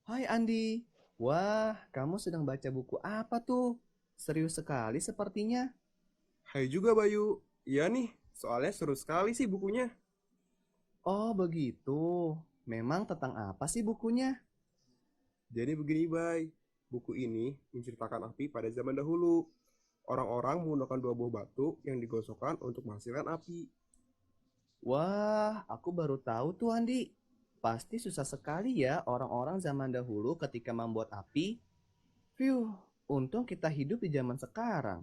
Hai Andi, wah kamu sedang baca buku apa tuh? Serius sekali sepertinya. Hai juga Bayu. Iya nih, soalnya seru sekali sih bukunya. Oh begitu, memang tentang apa sih bukunya? Jadi begini Bay, buku ini menceritakan api pada zaman dahulu. Orang-orang menggunakan dua buah batu yang digosokkan untuk menghasilkan api. Wah, aku baru tahu tuh Andi. Pasti susah sekali ya orang-orang zaman dahulu ketika membuat api. Phew, untung kita hidup di zaman sekarang.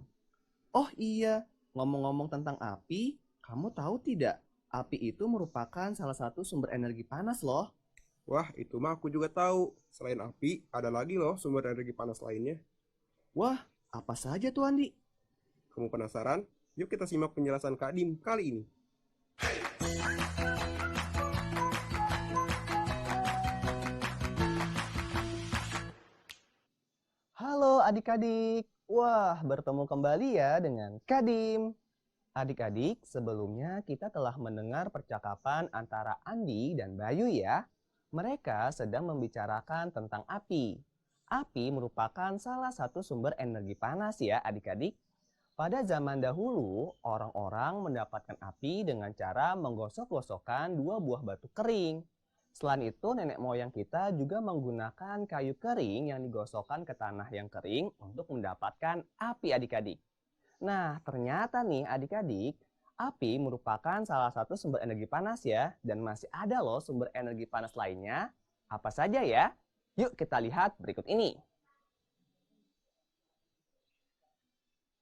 Oh iya, ngomong-ngomong tentang api, kamu tahu tidak? Api itu merupakan salah satu sumber energi panas loh. Wah, itu mah aku juga tahu. Selain api, ada lagi loh sumber energi panas lainnya. Wah, apa saja tuh Andi? Kamu penasaran? Yuk kita simak penjelasan Kak Dim kali ini. Halo adik-adik, wah bertemu kembali ya dengan Kadim. Adik-adik, sebelumnya kita telah mendengar percakapan antara Andi dan Bayu ya. Mereka sedang membicarakan tentang api. Api merupakan salah satu sumber energi panas ya adik-adik. Pada zaman dahulu, orang-orang mendapatkan api dengan cara menggosok-gosokkan dua buah batu kering. Selain itu, nenek moyang kita juga menggunakan kayu kering yang digosokkan ke tanah yang kering untuk mendapatkan api adik-adik. Nah, ternyata nih adik-adik, api merupakan salah satu sumber energi panas ya, dan masih ada loh sumber energi panas lainnya. Apa saja ya? Yuk kita lihat berikut ini.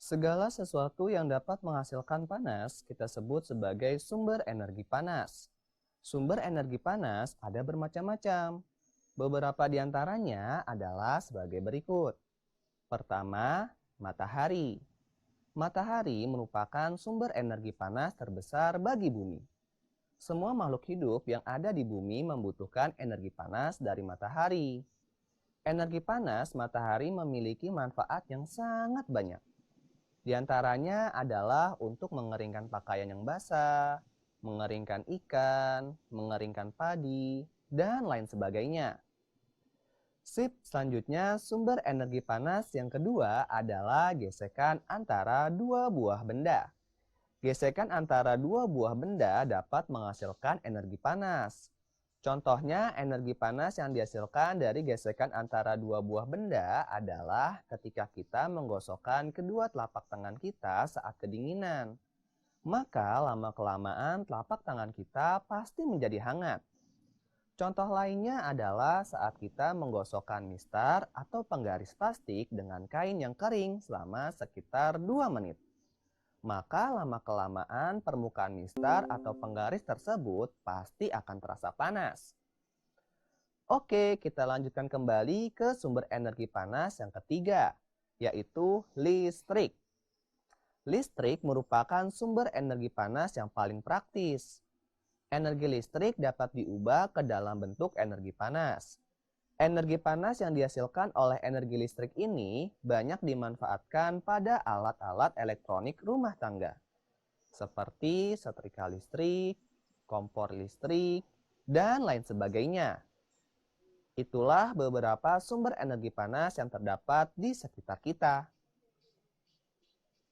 Segala sesuatu yang dapat menghasilkan panas kita sebut sebagai sumber energi panas. Sumber energi panas ada bermacam-macam. Beberapa di antaranya adalah sebagai berikut. Pertama, matahari. Matahari merupakan sumber energi panas terbesar bagi bumi. Semua makhluk hidup yang ada di bumi membutuhkan energi panas dari matahari. Energi panas matahari memiliki manfaat yang sangat banyak. Di antaranya adalah untuk mengeringkan pakaian yang basah, mengeringkan ikan, mengeringkan padi, dan lain sebagainya. Sip, selanjutnya sumber energi panas yang kedua adalah gesekan antara dua buah benda. Gesekan antara dua buah benda dapat menghasilkan energi panas. Contohnya, energi panas yang dihasilkan dari gesekan antara dua buah benda adalah ketika kita menggosokkan kedua telapak tangan kita saat kedinginan. Maka lama-kelamaan telapak tangan kita pasti menjadi hangat. Contoh lainnya adalah saat kita menggosokkan mistar atau penggaris plastik dengan kain yang kering selama sekitar 2 menit. Maka lama-kelamaan permukaan mistar atau penggaris tersebut pasti akan terasa panas. Oke, kita lanjutkan kembali ke sumber energi panas yang ketiga, yaitu listrik. Listrik merupakan sumber energi panas yang paling praktis. Energi listrik dapat diubah ke dalam bentuk energi panas. Energi panas yang dihasilkan oleh energi listrik ini banyak dimanfaatkan pada alat-alat elektronik rumah tangga, seperti setrika listrik, kompor listrik, dan lain sebagainya. Itulah beberapa sumber energi panas yang terdapat di sekitar kita.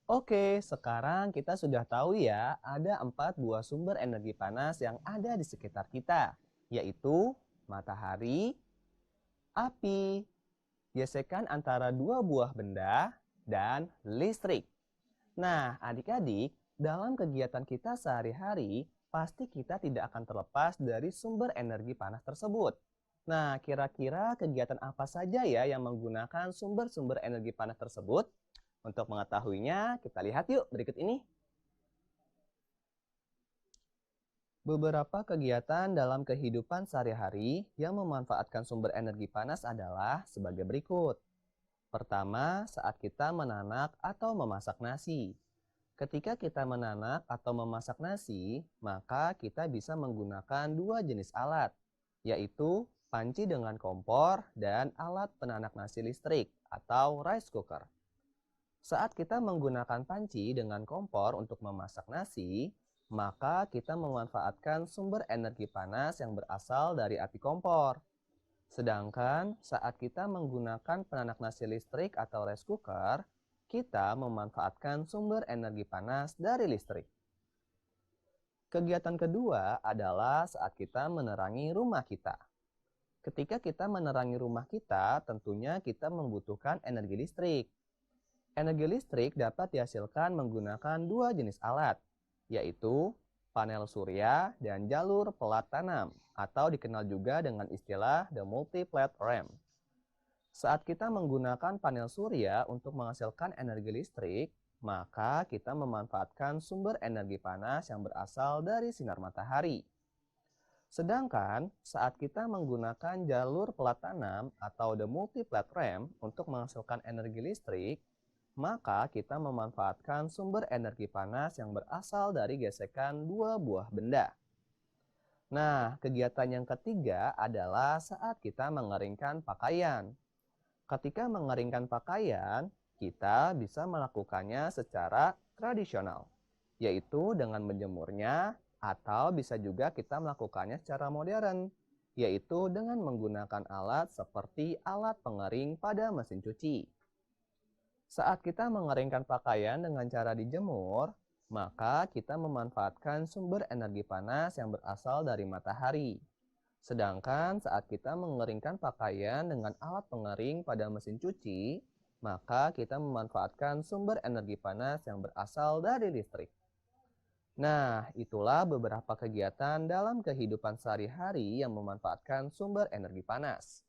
Oke, sekarang kita sudah tahu ya, ada 4 buah sumber energi panas yang ada di sekitar kita, yaitu matahari, api, gesekan antara dua buah benda, dan listrik. Nah, adik-adik, dalam kegiatan kita sehari-hari, pasti kita tidak akan terlepas dari sumber energi panas tersebut. Nah, kira-kira kegiatan apa saja ya yang menggunakan sumber-sumber energi panas tersebut? Untuk mengetahuinya, kita lihat yuk berikut ini. Beberapa kegiatan dalam kehidupan sehari-hari yang memanfaatkan sumber energi panas adalah sebagai berikut. Pertama, saat kita menanak atau memasak nasi. Ketika kita menanak atau memasak nasi, maka kita bisa menggunakan dua jenis alat, yaitu panci dengan kompor dan alat penanak nasi listrik atau rice cooker. Saat kita menggunakan panci dengan kompor untuk memasak nasi, maka kita memanfaatkan sumber energi panas yang berasal dari api kompor. Sedangkan saat kita menggunakan penanak nasi listrik atau rice cooker, kita memanfaatkan sumber energi panas dari listrik. Kegiatan kedua adalah saat kita menerangi rumah kita. Ketika kita menerangi rumah kita, tentunya kita membutuhkan energi listrik. Energi listrik dapat dihasilkan menggunakan dua jenis alat, yaitu panel surya dan jalur pelat tanam, atau dikenal juga dengan istilah the multi-plate ramp. Saat kita menggunakan panel surya untuk menghasilkan energi listrik, maka kita memanfaatkan sumber energi panas yang berasal dari sinar matahari. Sedangkan saat kita menggunakan jalur pelat tanam atau the multi-plate ramp untuk menghasilkan energi listrik, maka kita memanfaatkan sumber energi panas yang berasal dari gesekan dua buah benda. Nah, kegiatan yang ketiga adalah saat kita mengeringkan pakaian. Ketika mengeringkan pakaian, kita bisa melakukannya secara tradisional, yaitu dengan menjemurnya, atau bisa juga kita melakukannya secara modern, yaitu dengan menggunakan alat seperti alat pengering pada mesin cuci. Saat kita mengeringkan pakaian dengan cara dijemur, maka kita memanfaatkan sumber energi panas yang berasal dari matahari. Sedangkan saat kita mengeringkan pakaian dengan alat pengering pada mesin cuci, maka kita memanfaatkan sumber energi panas yang berasal dari listrik. Nah, itulah beberapa kegiatan dalam kehidupan sehari-hari yang memanfaatkan sumber energi panas.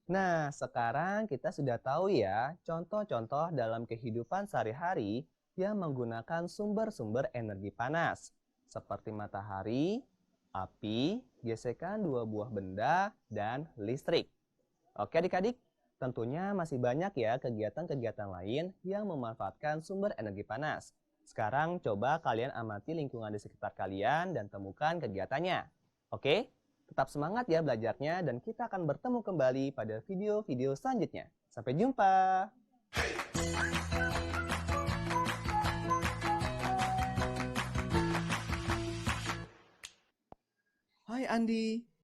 Nah, sekarang kita sudah tahu ya contoh-contoh dalam kehidupan sehari-hari yang menggunakan sumber-sumber energi panas, seperti matahari, api, gesekan dua buah benda, dan listrik. Oke adik-adik, tentunya masih banyak ya kegiatan-kegiatan lain yang memanfaatkan sumber energi panas. Sekarang coba kalian amati lingkungan di sekitar kalian dan temukan kegiatannya. Oke, tetap semangat ya belajarnya dan kita akan bertemu kembali pada video-video selanjutnya. Sampai jumpa! Hai Andi,